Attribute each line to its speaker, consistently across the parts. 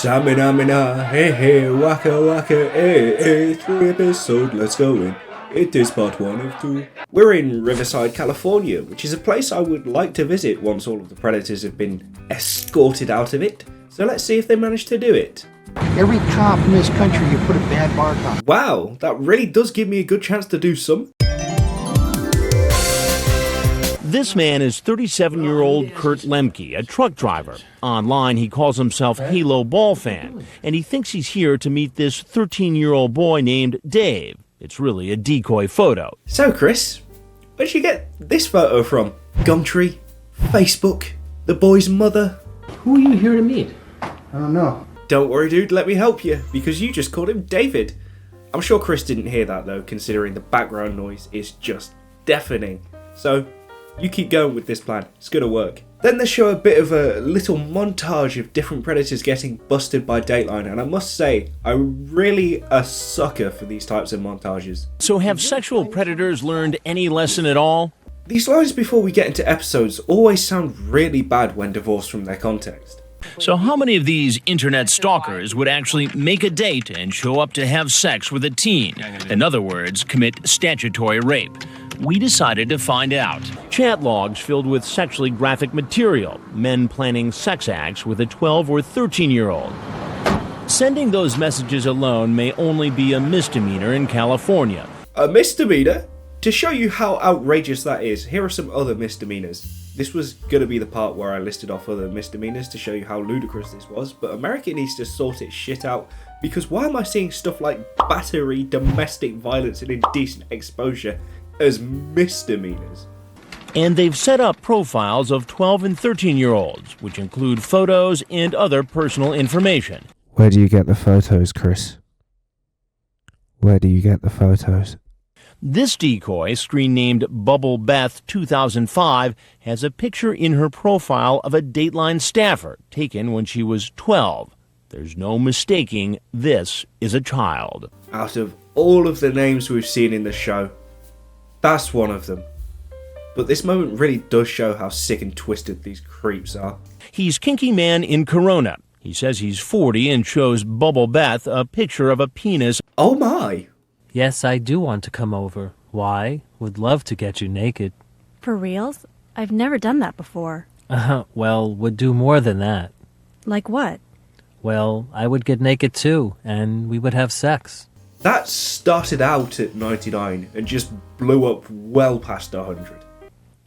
Speaker 1: Samina mina, hey hey, waka waka, hey hey, 3 episode, let's go in. It is part 1 of 2. We're in Riverside, California, which is a place I would like to visit once all of the predators have been escorted out of it. So let's see if they manage to do it.
Speaker 2: Every cop in this country you put a bad mark on.
Speaker 1: Wow, that really does give me a good chance to do some.
Speaker 3: This man is 37-year-old Kurt Lemke, a truck driver. Online, he calls himself Halo Ball Fan, and he thinks he's here to meet this 13-year-old boy named Dave. It's really a decoy photo.
Speaker 1: So, Chris, where'd you get this photo from? Gumtree? Facebook? The boy's mother?
Speaker 4: Who are you here to meet?
Speaker 2: I don't know.
Speaker 1: Don't worry, dude, let me help you, because you just called him David. I'm sure Chris didn't hear that, though, considering the background noise is just deafening. So, you keep going with this plan. It's gonna work. Then they show a bit of a little montage of different predators getting busted by Dateline, and I must say, I'm really a sucker for these types of montages.
Speaker 3: So have sexual predators learned any lesson at all?
Speaker 1: These lines before we get into episodes always sound really bad when divorced from their context.
Speaker 3: So how many of these internet stalkers would actually make a date and show up to have sex with a teen? In other words, commit statutory rape. We decided to find out. Chat logs filled with sexually graphic material, men planning sex acts with a 12 or 13-year-old. Sending those messages alone may only be a misdemeanor in California.
Speaker 1: A misdemeanor? To show you how outrageous that is, here are some other misdemeanors. This was going to be the part where I listed off other misdemeanors to show you how ludicrous this was, but America needs to sort its shit out, because why am I seeing stuff like battery, domestic violence and indecent exposure as misdemeanors?
Speaker 3: And they've set up profiles of 12 and 13-year-olds, which include photos and other personal information.
Speaker 5: Where do you get the photos, Chris? Where do you get the photos?
Speaker 3: This decoy, screen named Bubble Beth 2005, has a picture in her profile of a Dateline staffer taken when she was 12. There's no mistaking this is a child.
Speaker 1: Out of all of the names we've seen in the show, that's one of them. But this moment really does show how sick and twisted these creeps are.
Speaker 3: He's Kinky Man in Corona. He says he's 40 and shows Bubble Beth a picture of a penis.
Speaker 1: Oh my!
Speaker 4: Yes, I do want to come over. Why? Would love to get you naked.
Speaker 6: For reals? I've never done that before.
Speaker 4: Well, would do more than that.
Speaker 6: Like what?
Speaker 4: Well, I would get naked too, and we would have sex.
Speaker 1: That started out at 99 and just blew up well past 100.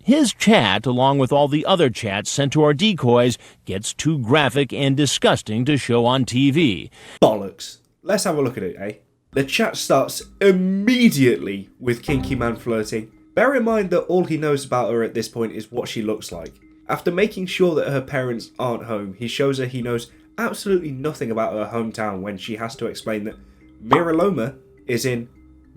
Speaker 3: His chat, along with all the other chats sent to our decoys, gets too graphic and disgusting to show on TV.
Speaker 1: Bollocks. Let's have a look at it, eh? The chat starts immediately with Kinky Man flirting. Bear in mind that all he knows about her at this point is what she looks like. After making sure that her parents aren't home, he shows her he knows absolutely nothing about her hometown when she has to explain that Miraloma is in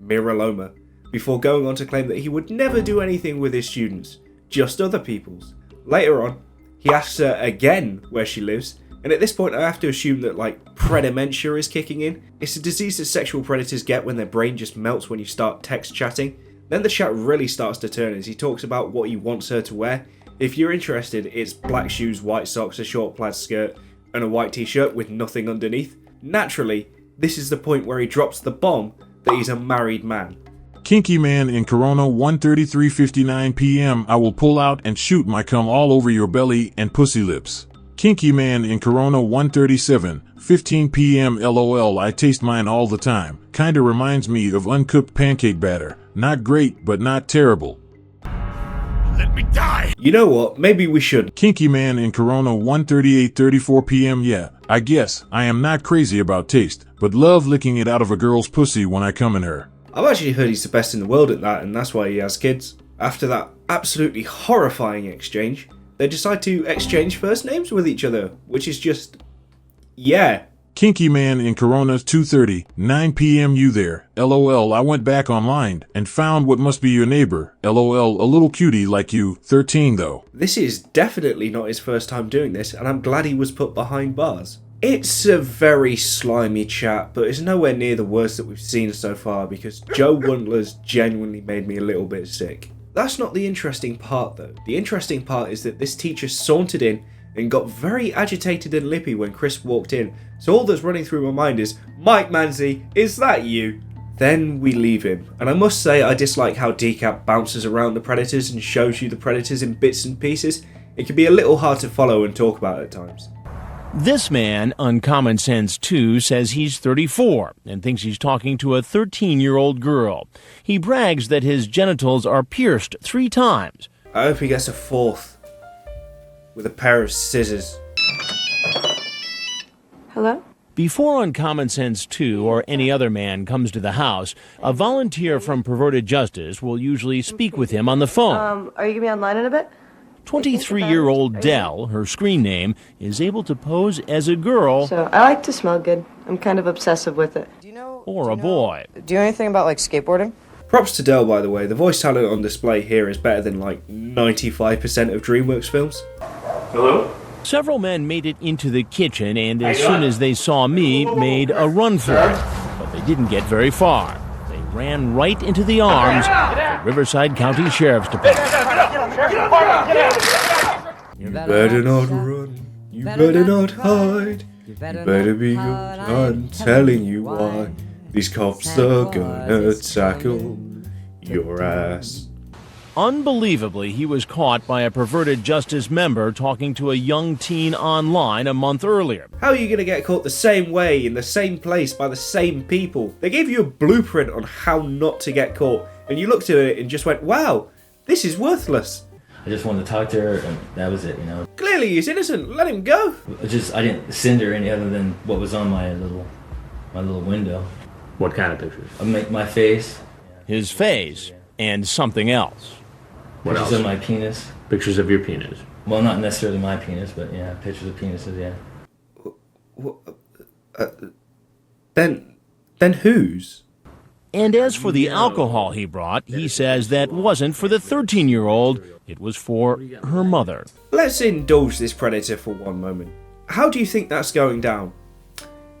Speaker 1: Miraloma, before going on to claim that he would never do anything with his students, just other people's. Later on, he asks her again where she lives, and at this point I have to assume that predementia is kicking in. It's a disease that sexual predators get when their brain just melts when you start text chatting. Then the chat really starts to turn as he talks about what he wants her to wear. If you're interested, it's black shoes, white socks, a short plaid skirt, and a white t-shirt with nothing underneath. Naturally, this is the point where he drops the bomb that he's a married man.
Speaker 7: Kinky Man in Corona, 1:33:59 p.m. I will pull out and shoot my cum all over your belly and pussy lips. Kinky Man in Corona, 1:37:15 p.m. LOL, I taste mine all the time. Kinda reminds me of uncooked pancake batter. Not great, but not terrible.
Speaker 8: Let me die!
Speaker 1: You know what? Maybe we should.
Speaker 7: Kinky Man in Corona, 1:38:34 p.m. Yeah, I guess I am not crazy about taste, but love licking it out of a girl's pussy when I come in her.
Speaker 1: I've actually heard he's the best in the world at that, and that's why he has kids. After that absolutely horrifying exchange, they decide to exchange first names with each other, which is just... yeah.
Speaker 7: Kinky Man in Corona, 2:39 p.m. You there? LOL, I went back online and found what must be your neighbor. LOL, a little cutie like you, 13 though.
Speaker 1: This is definitely not his first time doing this, and I'm glad he was put behind bars. It's a very slimy chat, but it's nowhere near the worst that we've seen so far, because Joe Wundler's genuinely made me a little bit sick. That's not the interesting part though. The interesting part is that this teacher sauntered in and got very agitated and lippy when Chris walked in, so all that's running through my mind is, Mike Manzi, is that you? Then we leave him, and I must say I dislike how Decap bounces around the predators and shows you the predators in bits and pieces. It can be a little hard to follow and talk about at times.
Speaker 3: This man, Uncommon Sense 2, says he's 34 and thinks he's talking to a 13-year-old girl. He brags that his genitals are pierced 3 times.
Speaker 1: I hope he gets a 4th with a pair of scissors.
Speaker 9: Hello?
Speaker 3: Before Uncommon Sense 2 or any other man comes to the house, a volunteer from Perverted Justice will usually speak with him on the phone.
Speaker 9: Are you going to be online in a bit?
Speaker 3: 23-year-old Dell, her screen name, is able to pose as a girl
Speaker 9: So, I like to smell good. I'm kind of obsessive with it.
Speaker 3: or a boy.
Speaker 10: Do you know anything about, like, skateboarding?
Speaker 1: Props to Dell, by the way. The voice talent on display here is better than like 95% of DreamWorks films.
Speaker 8: Hello?
Speaker 3: Several men made it into the kitchen and as soon as they saw me, made a run for it. But they didn't get very far. They ran right into the arms of the Riverside County Sheriff's Department.
Speaker 1: You better not run. You better not hide. You better be good. I'm telling you why. These cops are gonna tackle your ass.
Speaker 3: Unbelievably, he was caught by a Perverted Justice member talking to a young teen online a month earlier.
Speaker 1: How are you gonna get caught the same way, in the same place, by the same people? They gave you a blueprint on how not to get caught, and you looked at it and just went, wow, this is worthless.
Speaker 11: I just wanted to talk to her, and that was it, you know.
Speaker 1: Clearly he's innocent, let him go.
Speaker 11: I didn't send her any other than what was on my little window.
Speaker 12: What kind of pictures?
Speaker 11: I make my face.
Speaker 3: His face and something else.
Speaker 12: What
Speaker 11: Pictures
Speaker 12: else?
Speaker 11: of my penis.
Speaker 12: Pictures of your penis.
Speaker 11: Well, not necessarily my penis, but yeah, pictures of penises, yeah.
Speaker 1: Then whose?
Speaker 3: And as for the alcohol he brought, he says that wasn't for the 13-year-old, it was for her mother.
Speaker 1: Let's indulge this predator for one moment. How do you think that's going down?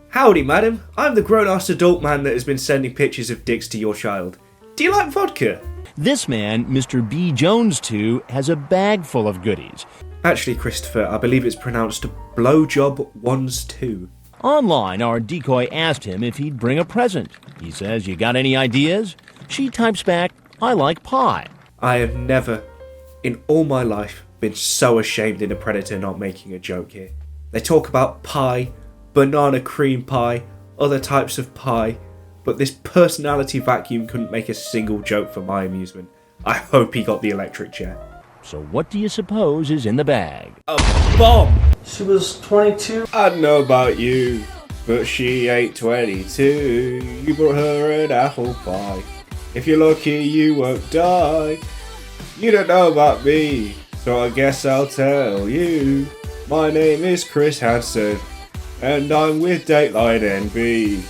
Speaker 1: Howdy, madam. I'm the grown-ass adult man that has been sending pictures of dicks to your child. Do you like vodka?
Speaker 3: This man, Mr. B. Jones 2, has a bag full of goodies.
Speaker 1: Actually, Christopher, I believe it's pronounced blowjob ones too.
Speaker 3: Online, our decoy asked him if he'd bring a present. He says, you got any ideas? She types back, I like pie.
Speaker 1: I have never, in all my life, been so ashamed in a predator not making a joke here. They talk about pie, banana cream pie, other types of pie, but this personality vacuum couldn't make a single joke for my amusement. I hope he got the electric chair.
Speaker 3: So what do you suppose is in the bag?
Speaker 1: A bomb!
Speaker 10: She was 22.
Speaker 1: I don't know about you, but she ain't 22. You brought her an apple pie. If you're lucky, you won't die. You don't know about me, so I guess I'll tell you. My name is Chris Hansen, and I'm with Dateline NBC.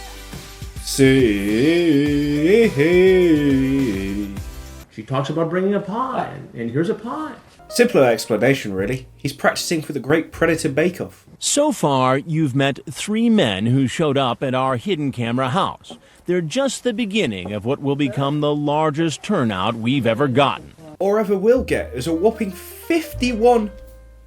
Speaker 12: She talks about bringing a pie, and here's a pie.
Speaker 1: Simpler explanation, really. He's practicing for the Great Predator Bake-Off.
Speaker 3: So far, you've met 3 men who showed up at our hidden camera house. They're just the beginning of what will become the largest turnout we've ever gotten.
Speaker 1: Or ever will get, as a whopping 51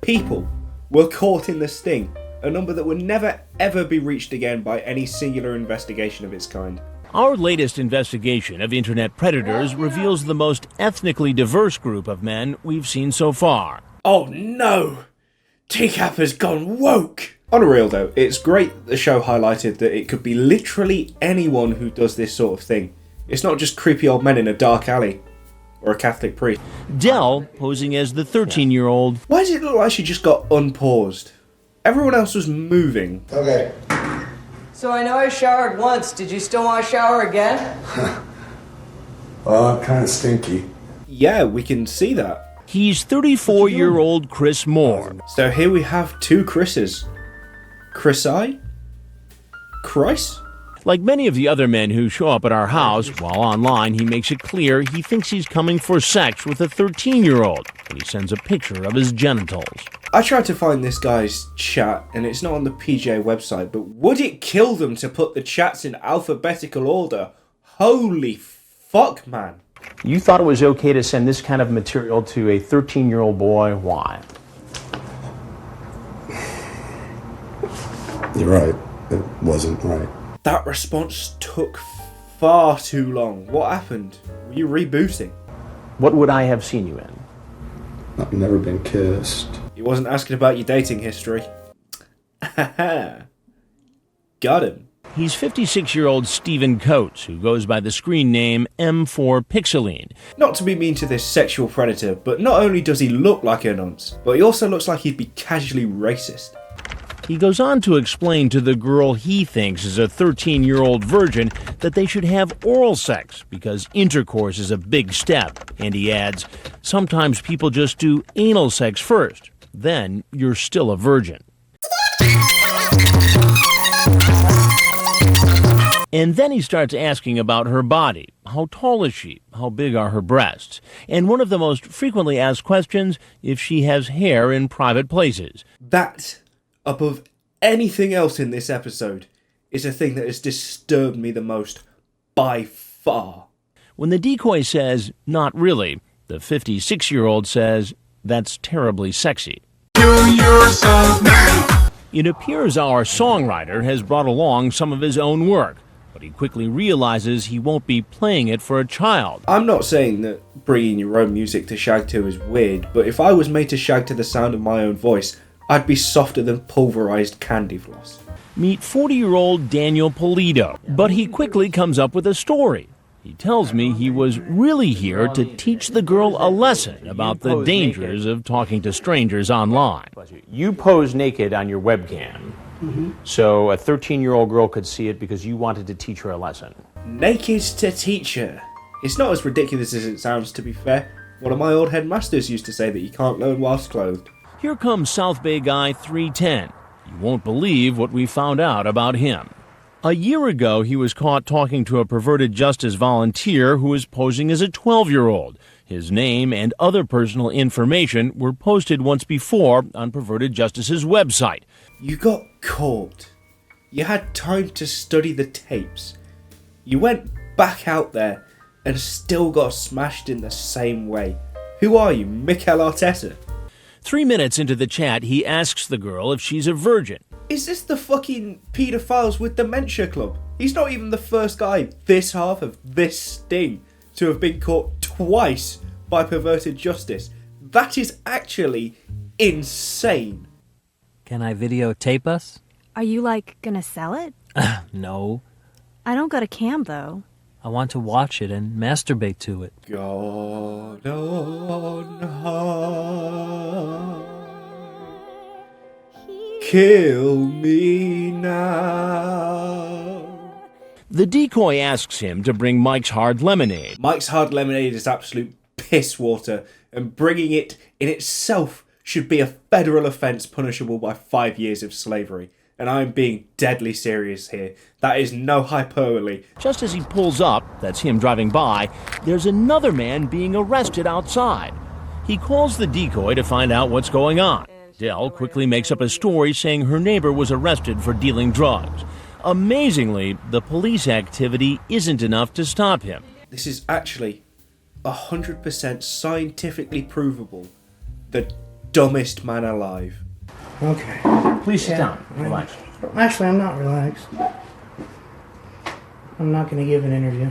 Speaker 1: people were caught in the sting, a number that would never ever be reached again by any singular investigation of its kind.
Speaker 3: Our latest investigation of internet predators reveals the most ethnically diverse group of men we've seen so far.
Speaker 1: Oh no! Teacup has gone woke! On a real though, it's great that the show highlighted that it could be literally anyone who does this sort of thing. It's not just creepy old men in a dark alley. Or a Catholic priest.
Speaker 3: Dell posing as the 13-year-old.
Speaker 1: Why does it look like she just got unpaused? Everyone else was moving.
Speaker 10: Okay.
Speaker 9: So I know I showered once. Did you still want to shower again?
Speaker 13: Well, kind of stinky.
Speaker 1: Yeah, we can see that.
Speaker 3: He's 34-year-old Chris Moore.
Speaker 1: So here we have 2 Chris's. Chris I? Chris?
Speaker 3: Like many of the other men who show up at our house, while online he makes it clear he thinks he's coming for sex with a 13-year-old, and he sends a picture of his genitals.
Speaker 1: I tried to find this guy's chat, and it's not on the PJ website, but would it kill them to put the chats in alphabetical order? Holy fuck, man.
Speaker 12: You thought it was okay to send this kind of material to a 13-year-old boy. Why?
Speaker 13: You're right. It wasn't right.
Speaker 1: That response took far too long. What happened? Were you rebooting?
Speaker 12: What would I have seen you in?
Speaker 13: I've never been kissed.
Speaker 1: He wasn't asking about your dating history. Got him.
Speaker 3: He's 56-year-old Stephen Coates, who goes by the screen name M4 Pixeline.
Speaker 1: Not to be mean to this sexual predator, but not only does he look like a nonce, but he also looks like he'd be casually racist.
Speaker 3: He goes on to explain to the girl he thinks is a 13-year-old virgin that they should have oral sex because intercourse is a big step. And he adds, sometimes people just do anal sex first. Then you're still a virgin. And then he starts asking about her body. How tall is she? How big are her breasts? And one of the most frequently asked questions, if she has hair in private places.
Speaker 1: That, above anything else in this episode, is the thing that has disturbed me the most, by far.
Speaker 3: When the decoy says, not really, the 56-year-old says, that's terribly sexy.
Speaker 8: Kill yourself now!
Speaker 3: It appears our songwriter has brought along some of his own work, but he quickly realizes he won't be playing it for a child.
Speaker 1: I'm not saying that bringing your own music to shag to is weird, but if I was made to shag to the sound of my own voice, I'd be softer than pulverized candy floss.
Speaker 3: Meet 40-year-old Daniel Polito, but he quickly comes up with a story. He tells me he was really here to teach the girl a lesson about the dangers of talking to strangers online.
Speaker 12: You pose naked on your webcam, so a 13-year-old girl could see it because you wanted to teach her a lesson.
Speaker 1: Naked to teach her. It's not as ridiculous as it sounds, to be fair. One of my old headmasters used to say that you can't learn whilst clothed.
Speaker 3: Here comes South Bay Guy 310. You won't believe what we found out about him. A year ago, he was caught talking to a perverted justice volunteer who was posing as a 12-year-old. His name and other personal information were posted once before on Perverted Justice's website.
Speaker 1: You got caught. You had time to study the tapes. You went back out there and still got smashed in the same way. Who are you, Mikel Arteta?
Speaker 3: 3 minutes into the chat, he asks the girl if she's a virgin.
Speaker 1: Is this the fucking paedophiles with dementia club? He's not even the first guy this half of this sting to have been caught twice by perverted justice. That is actually insane.
Speaker 4: Can I videotape us?
Speaker 6: Are you, gonna sell it?
Speaker 4: No.
Speaker 6: I don't got a cam, though.
Speaker 4: I want to watch it and masturbate to it.
Speaker 1: God on high, kill me now.
Speaker 3: The decoy asks him to bring Mike's Hard Lemonade.
Speaker 1: Mike's Hard Lemonade is absolute piss water, and bringing it in itself should be a federal offence punishable by 5 years of slavery. And I'm being deadly serious here. That is no hyperbole.
Speaker 3: Just as he pulls up, that's him driving by, there's another man being arrested outside. He calls the decoy to find out what's going on. Dell quickly makes up a story saying her neighbor was arrested for dealing drugs. Amazingly, the police activity isn't enough to stop him.
Speaker 1: This is actually 100% scientifically provable. The dumbest man alive.
Speaker 2: Okay.
Speaker 12: Please sit down. Relax.
Speaker 2: Actually, I'm not relaxed. I'm not going to give an interview.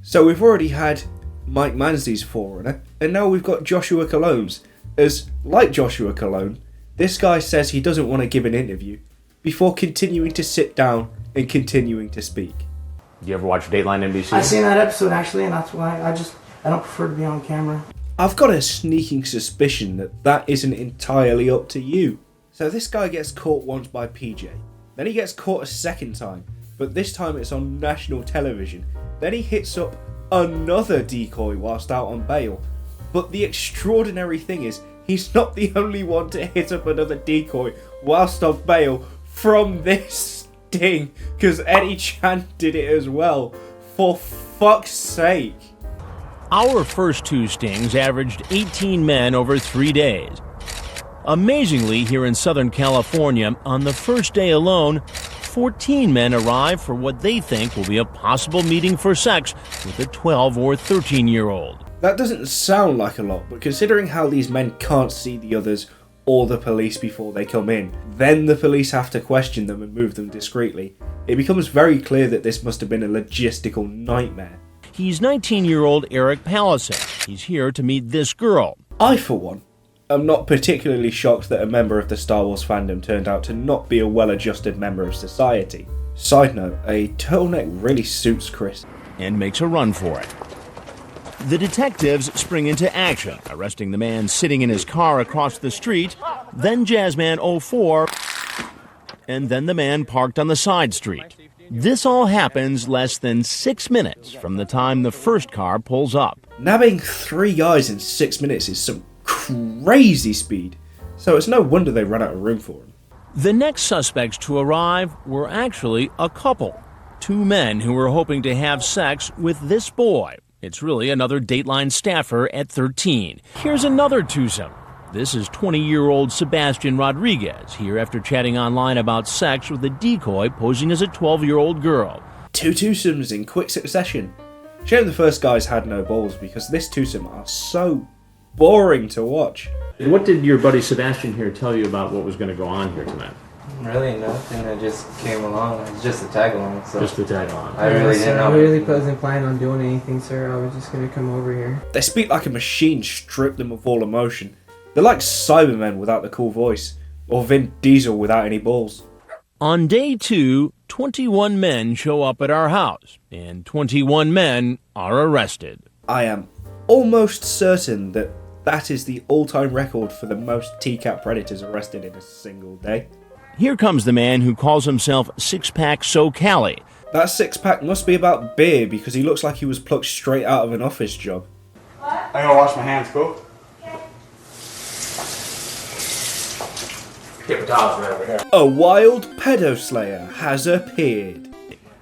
Speaker 1: So we've already had Mike Mansley's forerunner, and now we've got Joshua Cologne's. As, like Joshua Cologne, this guy says he doesn't want to give an interview before continuing to sit down and continuing to speak.
Speaker 12: Do you ever watch Dateline NBC?
Speaker 2: I seen that episode, actually, and that's why I don't prefer to be on camera.
Speaker 1: I've got a sneaking suspicion that that isn't entirely up to you. So this guy gets caught once by PJ. Then he gets caught a second time, but this time it's on national television. Then he hits up another decoy whilst out on bail. But the extraordinary thing is, he's not the only one to hit up another decoy whilst on bail from this sting, because Eddie Chan did it as well. For fuck's sake.
Speaker 3: Our first two stings averaged 18 men over 3 days. Amazingly, here in Southern California, on the first day alone, 14 men arrive for what they think will be a possible meeting for sex with a 12 or 13-year-old.
Speaker 1: That doesn't sound like a lot, but considering how these men can't see the others or the police before they come in. Then the police have to question them and move them discreetly. It becomes very clear that this must have been a logistical nightmare.
Speaker 3: He's 19-year-old Eric Palisade. He's here to meet this girl.
Speaker 1: I, for one, am not particularly shocked that a member of the Star Wars fandom turned out to not be a well-adjusted member of society. Side note, a turtleneck really suits Chris.
Speaker 3: And makes a run for it. The detectives spring into action, arresting the man sitting in his car across the street, then Jazzman 04, and then the man parked on the side street. This all happens less than 6 minutes from the time the first car pulls up.
Speaker 1: Nabbing 3 guys in 6 minutes is some crazy speed, so it's no wonder they ran out of room for him.
Speaker 3: The next suspects to arrive were actually a couple. 2 men who were hoping to have sex with this boy. It's really another Dateline staffer at 13. Here's another twosome. This is 20-year-old Sebastian Rodriguez, here after chatting online about sex with a decoy posing as a 12-year-old girl.
Speaker 1: 2 twosomes in quick succession. Shame the first guys had no balls, because this twosome are so boring to watch.
Speaker 12: What did your buddy Sebastian here tell you about what was going to go on here tonight?
Speaker 14: Really nothing. I just came along. It's just a tag along. So
Speaker 12: just a tag along.
Speaker 14: I really didn't know.
Speaker 2: I really wasn't planning on doing anything, sir. I was just gonna come over here.
Speaker 1: They speak like a machine, strip them of all emotion. They're like Cybermen without the cool voice, or Vin Diesel without any balls.
Speaker 3: On day 2, 21 men show up at our house, and 21 men are arrested.
Speaker 1: I am almost certain that that is the all-time record for the most TCAP predators arrested in a single day.
Speaker 3: Here comes the man who calls himself Six-Pack SoCali.
Speaker 1: That six-pack must be about beer because he looks like he was plucked straight out of an office job.
Speaker 15: I gotta wash my hands, go.
Speaker 12: Paper towels right over here.
Speaker 1: A wild pedo slayer has appeared.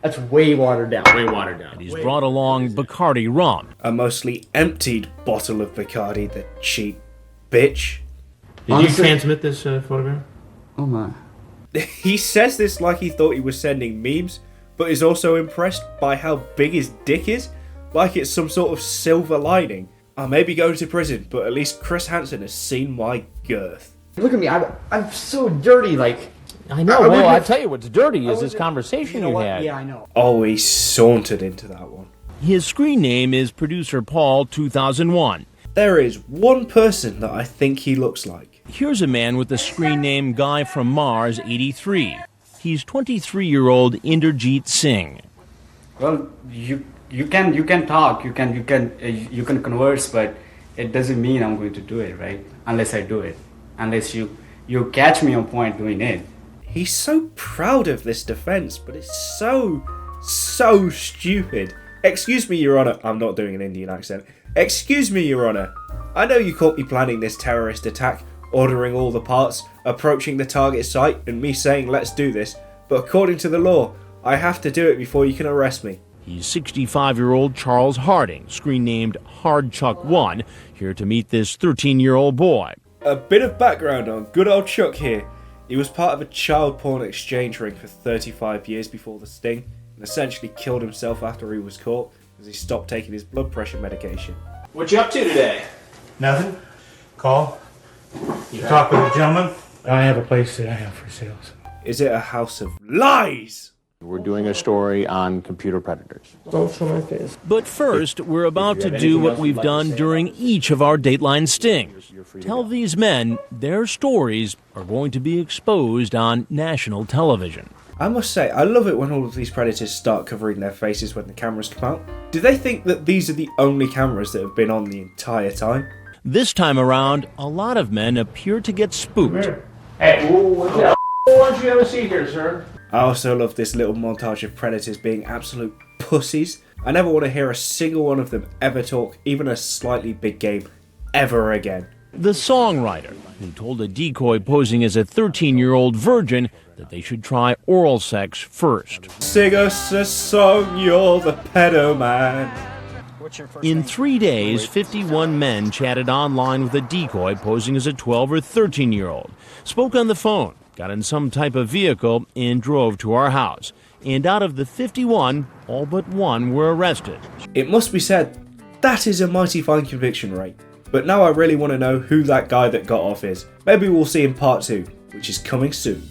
Speaker 12: That's way watered down. Way watered down.
Speaker 3: And he's brought along Bacardi rum.
Speaker 1: A mostly emptied bottle of Bacardi, the cheap bitch.
Speaker 12: Did you transmit this photograph?
Speaker 15: Oh my.
Speaker 1: He says this like he thought he was sending memes, but is also impressed by how big his dick is, like it's some sort of silver lining. I may be going to prison, but at least Chris Hansen has seen my girth.
Speaker 15: Look at me, I'm so dirty, like...
Speaker 12: I know, well, I tell you what's dirty is this conversation you had.
Speaker 15: Yeah, I know.
Speaker 1: Oh, he sauntered into that one.
Speaker 3: His screen name is Producer Paul 2001.
Speaker 1: There is one person that I think he looks like.
Speaker 3: Here's a man with the screen name Guy from Mars 83. He's 23-year-old Inderjeet Singh.
Speaker 15: Well, you can talk, you can converse, but it doesn't mean I'm going to do it, right? Unless I do it. Unless you catch me on point doing it.
Speaker 1: He's so proud of this defense, but it's so stupid. Excuse me, Your Honor. I'm not doing an Indian accent. Excuse me, Your Honor. I know you caught me planning this terrorist attack, ordering all the parts, approaching the target site, and me saying let's do this, but according to the law, I have to do it before you can arrest me.
Speaker 3: He's 65-year-old Charles Harding, screen named Hardchuck1, here to meet this 13-year-old boy.
Speaker 1: A bit of background on good old Chuck here. He was part of a child porn exchange ring for 35 years before the sting, and essentially killed himself after he was caught, as he stopped taking his blood pressure medication.
Speaker 12: What you up to today?
Speaker 16: Nothing. Call. You talk with a gentleman. I have a place that I have for sale. So.
Speaker 1: Is it a house of lies?
Speaker 12: We're doing a story on computer predators.
Speaker 2: Don't show my face.
Speaker 3: But first, we're about to do what we've done during each of our Dateline stings. Tell these men their stories are going to be exposed on national television.
Speaker 1: I must say, I love it when all of these predators start covering their faces when the cameras come out. Do they think that these are the only cameras that have been on the entire time?
Speaker 3: This time around, a lot of men appear to get spooked.
Speaker 12: Hey, what the hell? Why don't you have a seat here, sir?
Speaker 1: I also love this little montage of predators being absolute pussies. I never want to hear a single one of them ever talk, even a slightly big game, ever again.
Speaker 3: The songwriter, who told a decoy posing as a 13-year-old virgin that they should try oral sex first.
Speaker 1: Sing us a song, you're the pedo man.
Speaker 3: In 3 days, 51 men chatted online with a decoy posing as a 12 or 13-year-old, spoke on the phone, got in some type of vehicle, and drove to our house. And out of the 51, all but one were arrested.
Speaker 1: It must be said, that is a mighty fine conviction rate. But now I really want to know who that guy that got off is. Maybe we'll see in part 2, which is coming soon.